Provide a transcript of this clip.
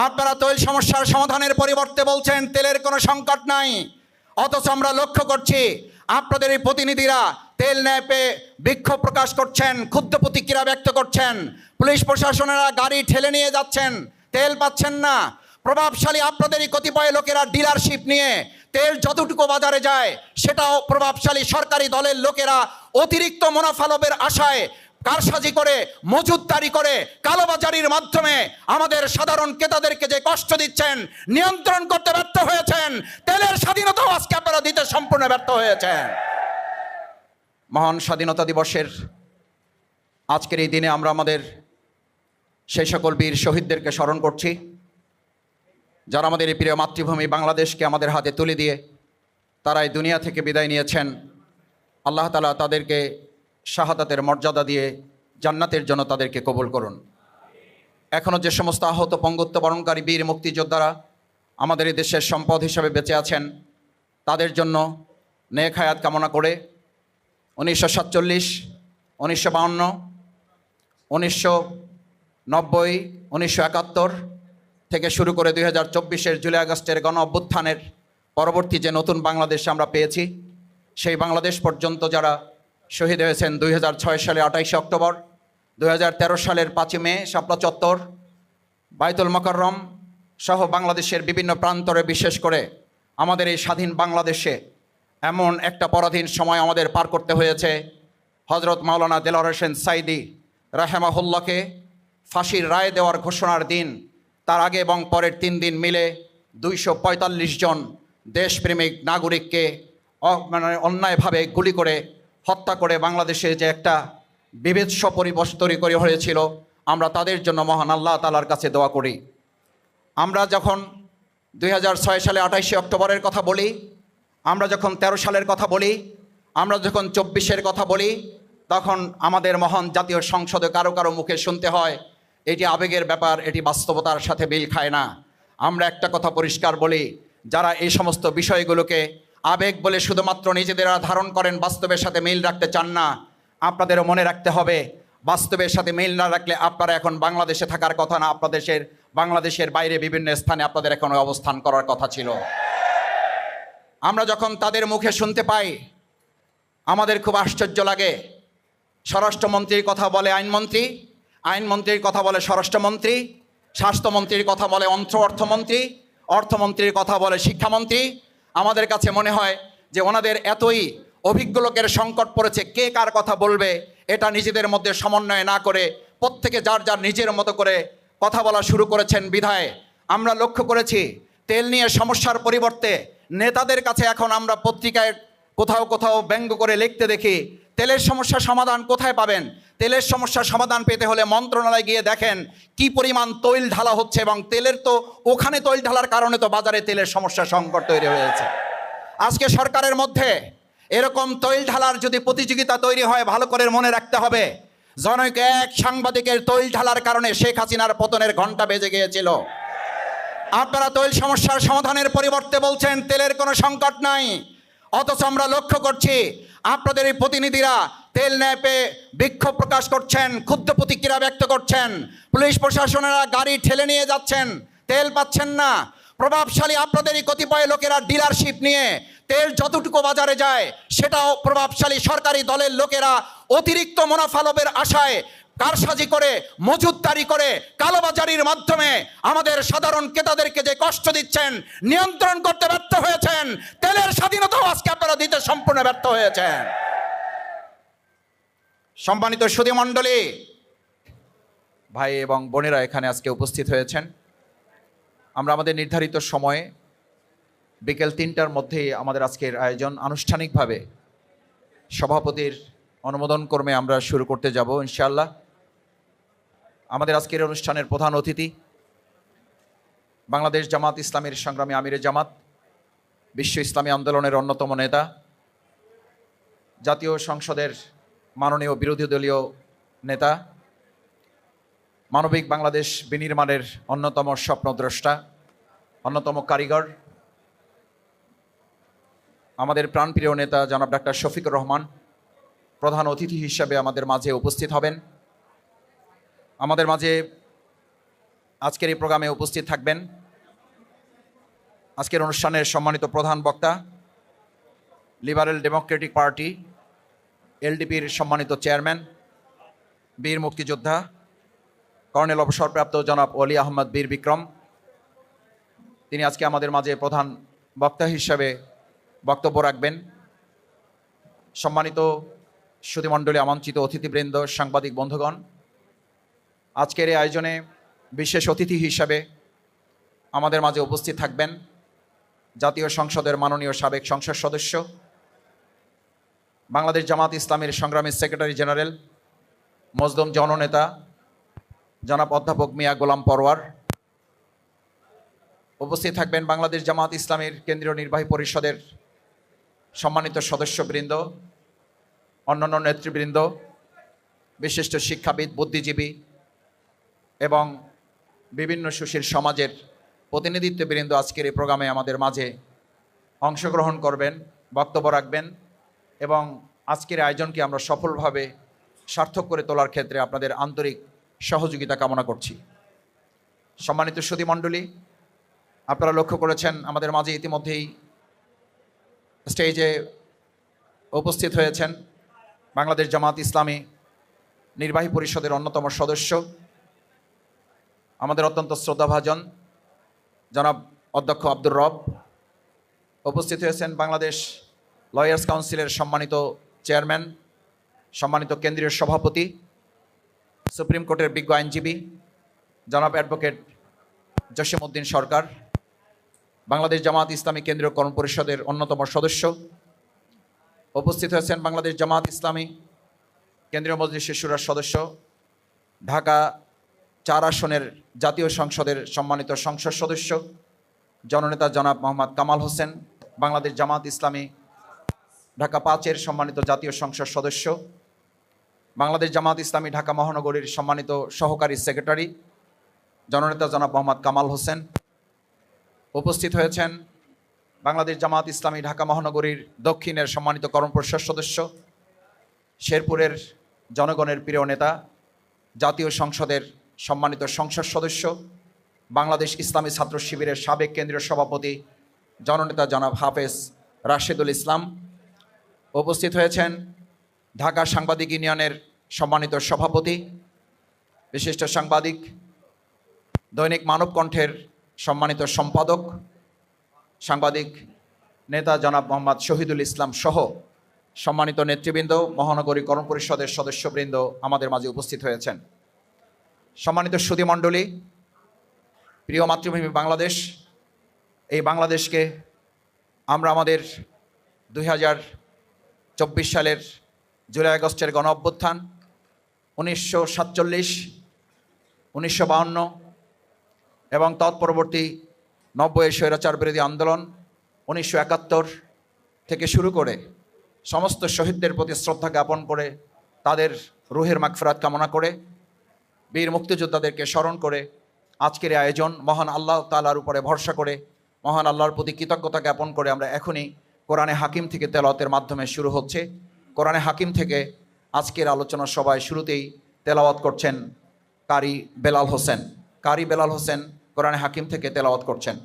আপনারা তৈল সমস্যার সমাধানের পরিবর্তে বলছেন তেলের কোনো সংকট নাই, অথচ আমরা লক্ষ্য করছি আপনাদের এই প্রতিনিধিরা তেল ন্যায় পেয়ে বিক্ষোভ প্রকাশ করছেন, ক্ষুব্ধ প্রতিক্রিয়া ব্যক্ত করছেন। পুলিশ প্রশাসনেরা গাড়ি ঠেলে নিয়ে যাচ্ছেন, তেল পাচ্ছেন না। প্রভাবশালী আপনাদেরই কতিপয় লোকেরা ডিলারশিপ নিয়ে তেল যতটুকু বাজারে যায় সেটাও প্রভাবশালী সরকারি দলের লোকেরা অতিরিক্ত মুনাফা লাভের আশায় কারসাজি করে, মজুতদারি করে, কালোবাজারির মাধ্যমে আমাদের সাধারণ ক্রেতাদেরকে যে কষ্ট দিচ্ছেন, নিয়ন্ত্রণ করতে ব্যর্থ হয়েছেন। তেলের স্বাধীনতাও আজকে আপনারা দিতে সম্পূর্ণ ব্যর্থ হয়েছেন। মহান স্বাধীনতা দিবসের আজকের এই দিনে আমরা আমাদের সেই সকল বীর শহীদদেরকে স্মরণ করছি, যারা আমাদের এই প্রিয় মাতৃভূমি বাংলাদেশকে আমাদের হাতে তুলে দিয়ে তারা এই দুনিয়া থেকে বিদায় নিয়েছেন। আল্লাহ তাআলা তাদেরকে শাহাদাতের মর্যাদা দিয়ে জান্নাতের জন্য তাদেরকে কবুল করুন। এখনও যে সমস্ত আহত পঙ্গুত্ব বরণকারী বীর মুক্তিযোদ্ধারা আমাদের এই দেশের সম্পদ হিসাবে বেঁচে আছেন, তাদের জন্য নেক হায়াত কামনা করে 1947, 1952, 1990, 1971 থেকে শুরু করে 2024-এর জুলাই আগস্টের গণ অভ্যুত্থানের পরবর্তী যে নতুন বাংলাদেশ আমরা পেয়েছি, সেই বাংলাদেশ পর্যন্ত যারা শহীদ হয়েছেন 2006 সালে 28 অক্টোবর, 2013 সালের 5 মে শাপলা চত্বর, বাইতুল মোকাররম সহ বাংলাদেশের বিভিন্ন প্রান্তরে, বিশেষ করে আমাদের এই স্বাধীন বাংলাদেশে এমন একটা পরাধীন সময় আমাদের পার করতে হয়েছে। হজরত মাওলানা দেলোয়ার হোসেন সাইদি রাহেমাহুল্লাহকে ফাঁসির রায় দেওয়ার ঘোষণার দিন, তার আগে এবং পরের 3 দিন মিলে 245 জন দেশপ্রেমিক নাগরিককে অন্যায়ভাবে গুলি করে হত্যা করে বাংলাদেশে যে একটা বিভৎস পরিবেশ তৈরি করে হয়েছিল, আমরা তাদের জন্য মহান আল্লাহ তাআলার কাছে দোয়া করি। আমরা যখন 2006 সালে 28 অক্টোবরের কথা বলি, আমরা যখন 13 সালের কথা বলি, আমরা যখন 24-এর কথা বলি, তখন আমাদের মহান জাতীয় সংসদে কারো কারো মুখে শুনতে হয় এটি আবেগের ব্যাপার, এটি বাস্তবতার সাথে মিল খায় না। আমরা একটা কথা পরিষ্কার বলি, যারা এই সমস্ত বিষয়গুলোকে আবেগ বলে শুধুমাত্র নিজেদেরা ধারণ করেন, বাস্তবের সাথে মিল রাখতে চান না, আপনাদেরও মনে রাখতে হবে বাস্তবের সাথে মিল না রাখলে আপনারা এখন বাংলাদেশে থাকার কথা না, বাংলাদেশের বাইরে বিভিন্ন স্থানে আপনাদের এখন অবস্থান করার কথা ছিল। আমরা যখন তাদের মুখে শুনতে পাই আমাদের খুব আশ্চর্য লাগে। স্বরাষ্ট্রমন্ত্রীর কথা বলে আইনমন্ত্রী, আইনমন্ত্রীর কথা বলে স্বরাষ্ট্রমন্ত্রী, স্বাস্থ্যমন্ত্রীর কথা বলে অর্থমন্ত্রী, অর্থমন্ত্রীর কথা বলে শিক্ষামন্ত্রী। আমাদের কাছে মনে হয় যে ওনাদের এতই অভিজ্ঞ লোকের সংকট পড়েছে, কে কার কথা বলবে এটা নিজেদের মধ্যে সমন্বয় না করে প্রত্যেকে যার যার নিজের মতো করে কথা বলা শুরু করেছেন। বিধায় আমরা লক্ষ্য করেছি তেল নিয়ে সমস্যার পরিবর্তে নেতাদের কাছে এখন আমরা পত্রিকায় কোথাও কোথাও ব্যঙ্গ করে লিখতে দেখি তেলের সমস্যা সমাধান কোথায় পাবেন। তেলের সমস্যার সমাধান পেতে হলে মন্ত্রণালয়ে গিয়ে দেখেন কি পরিমাণ তৈল ঢালা হচ্ছে, এবং তেলের তো ওখানে তৈল ঢালার কারণে তো বাজারে তেলের সমস্যা সংকট তৈরি হয়েছে। আজকে সরকারের মধ্যে এরকম তৈল ঢালার যদি প্রতিযোগিতা তৈরি হয়, ভালো করে মনে রাখতে হবে জনৈক এক সাংবাদিকের তৈল ঢালার কারণে শেখ হাসিনার পতনের ঘণ্টা বেজে গিয়েছিল। আপনারা তৈল সমস্যার সমাধানের পরিবর্তে বলছেন তেলের কোনো সংকট নাই, অথচ আমরা লক্ষ্য করছি আপনাদের এই প্রতিনিধিরা তেল ন্যায় পেয়ে বিক্ষোভ প্রকাশ করছেন, ক্ষুব্ধ প্রতিক্রিয়া ব্যক্ত করছেন। পুলিশ প্রশাসনেরা গাড়ি ঠেলে নিয়ে যাচ্ছেন, তেল পাচ্ছেন না। প্রভাবশালী আপনাদেরই কতিপয় লোকেরা ডিলারশিপ নিয়ে তেল যতটুকু বাজারে যায় সেটাও প্রভাবশালী সরকারি দলের লোকেরা অতিরিক্ত মুনাফা লাভের আশায় কারসাজি করে, মজুতদারি করে, কালোবাজারির মাধ্যমে আমাদের সাধারণ ক্রেতাদেরকে যে কষ্ট দিচ্ছেন, নিয়ন্ত্রণ করতে ব্যর্থ হয়েছেন। তেলের স্বাধীনতাও আজকে আপনারা দিতে সম্পূর্ণ ব্যর্থ হয়েছেন। সম্মানিত সুধী মণ্ডলী, ভাই এবং বোনেরা এখানে আজকে উপস্থিত হয়েছেন। আমরা আমাদের নির্ধারিত সময়ে বিকেল 3টার মধ্যেই আমাদের আজকের আয়োজন আনুষ্ঠানিকভাবে সভাপতির অনুমোদন ক্রমে আমরা শুরু করতে যাব ইনশাআল্লাহ। আমাদের আজকের অনুষ্ঠানের প্রধান অতিথি বাংলাদেশ জামাত ইসলামীর সংগ্রামী আমিরে জামাত, বিশ্ব ইসলামী আন্দোলনের অন্যতম নেতা, জাতীয় সংসদের মাননীয় বিরোধী দলীয় নেতা, মানবিক বাংলাদেশ বিনির্মাণের অন্যতম স্বপ্নদ্রষ্টা, অন্যতম কারিগর, আমাদের প্রাণপ্রিয় নেতা জনাব ডাক্তার শফিকুর রহমান প্রধান অতিথি হিসাবে আমাদের মাঝে উপস্থিত হবেন। আমাদের মাঝে আজকের এই প্রোগ্রামে উপস্থিত থাকবেন আজকের অনুষ্ঠানের সম্মানিত প্রধান বক্তা, লিবারেল ডেমোক্রেটিক পার্টি এলডিপির সম্মানিত চেয়ারম্যান, বীর মুক্তিযোদ্ধা কর্নেল অবসরপ্রাপ্ত জনাব ওলি আহমদ বীর বিক্রম। তিনি আজকে আমাদের মাঝে প্রধান বক্তা হিসাবে বক্তব্য রাখবেন। সম্মানিত সুধীমণ্ডলী, আমন্ত্রিত অতিথিবৃন্দ, সাংবাদিক বন্ধুগণ, আজকের এই আয়োজনে বিশেষ অতিথি হিসাবে আমাদের মাঝে উপস্থিত থাকবেন জাতীয় সংসদের মাননীয় সাবেক সংসদ সদস্য, বাংলাদেশ জামাত ইসলামীর সংগ্রামী সেক্রেটারি জেনারেল, মজলুম জননেতা জনাব অধ্যাপক মিয়া গোলাম পরওয়ার। উপস্থিত থাকবেন বাংলাদেশ জামাত ইসলামীর কেন্দ্রীয় নির্বাহী পরিষদের সম্মানিত সদস্যবৃন্দ, অন্যান্য নেতৃবৃন্দ, বিশিষ্ট শিক্ষাবিদ, বুদ্ধিজীবী এবং বিভিন্ন সুশীল সমাজের প্রতিনিধিত্ববৃন্দ আজকের এই প্রোগ্রামে আমাদের মাঝে অংশগ্রহণ করবেন, বক্তব্য রাখবেন এবং আজকের আয়োজনকে আমরা সফলভাবে সার্থক করে তোলার ক্ষেত্রে আপনাদের আন্তরিক সহযোগিতা কামনা করছি। সম্মানিত সুধীমণ্ডলী, আপনারা লক্ষ্য করেছেন আমাদের মাঝে ইতিমধ্যেই স্টেজে উপস্থিত হয়েছেন বাংলাদেশ জামাত ইসলামী নির্বাহী পরিষদের অন্যতম সদস্য, আমাদের অত্যন্ত শ্রদ্ধাভাজন জনাব অধ্যক্ষ আব্দুর রব। উপস্থিত হয়েছেন বাংলাদেশ লয়ার্স কাউন্সিলের সম্মানিত চেয়ারম্যান, সম্মানিত কেন্দ্রীয় সভাপতি, সুপ্রিম কোর্টের বিজ্ঞ আইনজীবী জনাব অ্যাডভোকেট জসিমউদ্দিন সরকার, বাংলাদেশ জামাত ইসলামী কেন্দ্রীয় কর্মপরিষদের অন্যতম সদস্য। উপস্থিত হয়েছেন বাংলাদেশ জামাত ইসলামী কেন্দ্রীয় মজলিসের শুরার সদস্য, ঢাকা 4 আসনের জাতীয় সংসদের সম্মানিত সংসদ সদস্য জননেতা জনাব মোহাম্মদ কামাল হোসেন, বাংলাদেশ জামাত ইসলামী ঢাকা 5-এর সম্মানিত জাতীয় সংসদ সদস্য, বাংলাদেশ জামাত ইসলামী ঢাকা মহানগরীর সম্মানিত সহকারী সেক্রেটারি জননেতা জনাব মোহাম্মদ কামাল হোসেন। উপস্থিত হয়েছেন বাংলাদেশ জামাত ইসলামী ঢাকা মহানগরীর দক্ষিণের সম্মানিত কর্মপরিষদ সদস্য, শেরপুরের জনগণের প্রিয় নেতা, জাতীয় সংসদের সম্মানিত সংসদ সদস্য, বাংলাদেশ ইসলামী ছাত্র শিবিরের সাবেক কেন্দ্রীয় সভাপতি জননেতা জনাব হাফেজ রাশেদুল ইসলাম। উপস্থিত হয়েছেন ঢাকা সাংবাদিক ইউনিয়নের সম্মানিত সভাপতি, বিশিষ্ট সাংবাদিক, দৈনিক মানবকণ্ঠের সম্মানিত সম্পাদক, সাংবাদিক নেতা জনাব মোহাম্মদ শহীদুল ইসলাম সহ সম্মানিত নেতৃবৃন্দ, মহানগরী কর্মপরিষদের সদস্যবৃন্দ আমাদের মাঝে উপস্থিত হয়েছেন। সম্মানিত সুধীমণ্ডলী, প্রিয় মাতৃভূমি বাংলাদেশ, এই বাংলাদেশকে আমরা আমাদের 2024 সালের জুলাই আগস্টের গণ অভ্যুত্থান, 1947, 1952 এবং তৎপরবর্তী 90-এর স্বৈরাচার বিরোধী আন্দোলন, 1971 থেকে শুরু করে সমস্ত শহীদদের প্রতি শ্রদ্ধা জ্ঞাপন করে, তাদের রুহের মাগফিরাত কামনা করে, বীর মুক্তিযোদ্ধাদেরকে স্মরণ করে আজকের এই আয়োজন মহান আল্লাহ তাআলার উপরে ভরসা করে, মহান আল্লাহর প্রতি কৃতজ্ঞতা জ্ঞাপন করে আমরা এখনই কোরআনে হাকিম থেকে তেলাওয়াতের মাধ্যমে শুরু হচ্ছে। কোরআনে হাকিম থেকে আজকের আলোচনা সভায় শুরুতেই তেলাওয়াত করছেন কারি বেলাল হোসেন। কারি বেলাল হোসেন কোরআনে হাকিম থেকে তেলাওয়াত করছেন।